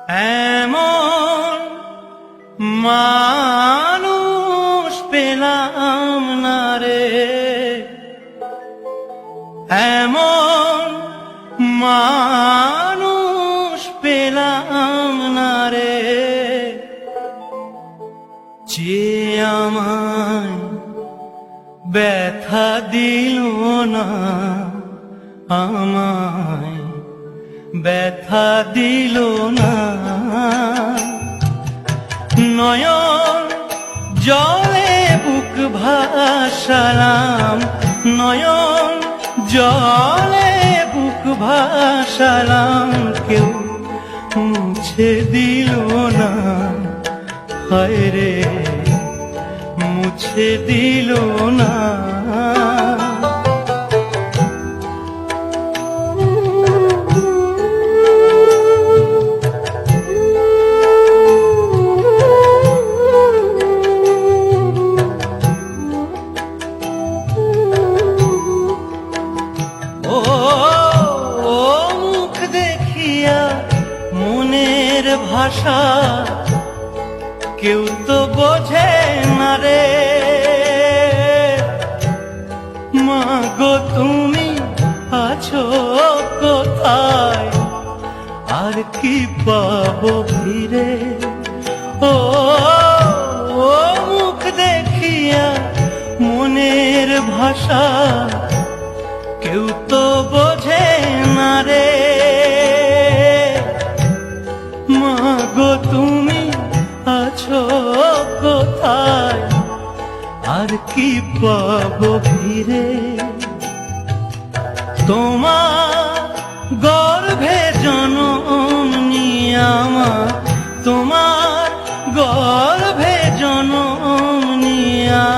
এমন মানুষ পেলাম না রে, এমন মানুষ পেলাম না রে, যে আমায় ব্যথা দিল না, আমায় ব্যথা দিল না। নয়ন জলে বুক ভাসালাম, নয়ন জলে বুক ভাসালাম, কেউ মুছে দিল না, হায় রে মুছে দিল না। ও মুখ দেখিয়া মনের ভাষা কেউ তো বোঝে না রে, মাগো তুমি আছো কোথায়, আর কি পাবো ফিরে। ও মুখ দেখিয়া মনের ভাষা কেউ তো বোঝে না রে, মাগো তুমি আছো কোথায়, আর কি পাবো ফিরে। তোমার গর্ভে জনম নিয়ে আমার, তোমার গর্ভে জনম নিয়া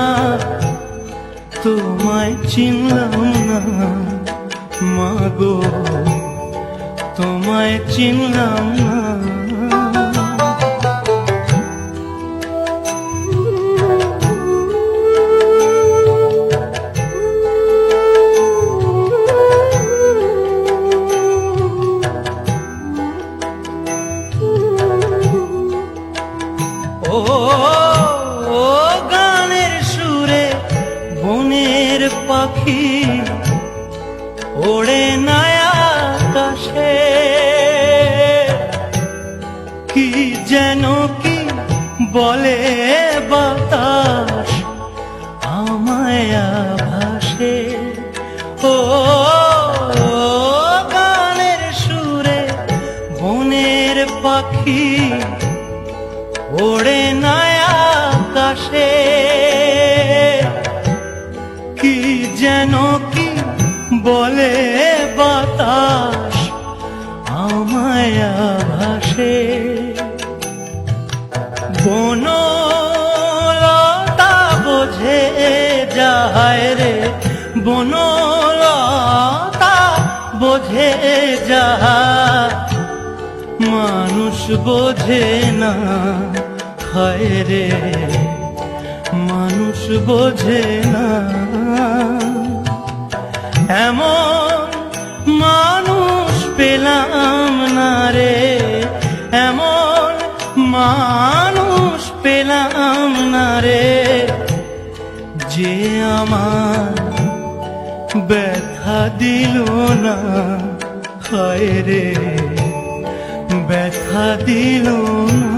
তোমায় চিনলাম না, মাগো তোমায় চিনলাম না। ও গানের সুরে বনের পাখি ওড়ে না আকাশে, কি যেন কি বলে বাতাস আমায় ভাসে। ও গানের সুরে বনের পাখি ওড়ে না আকাশে, কি যেন কি বলে বাতাস আমায় ভাসে। বনলতা বোঝে যায় রে, বনলতা বোঝে যায়, মানুষ বোঝে না, হায় রে মানুষ বোঝে না। এমন মানুষ পেলাম না রে, এমন মানুষ পেলাম না রে, যে আমার ব্যথা দিল না, হায় রে ব্যথা দিল না।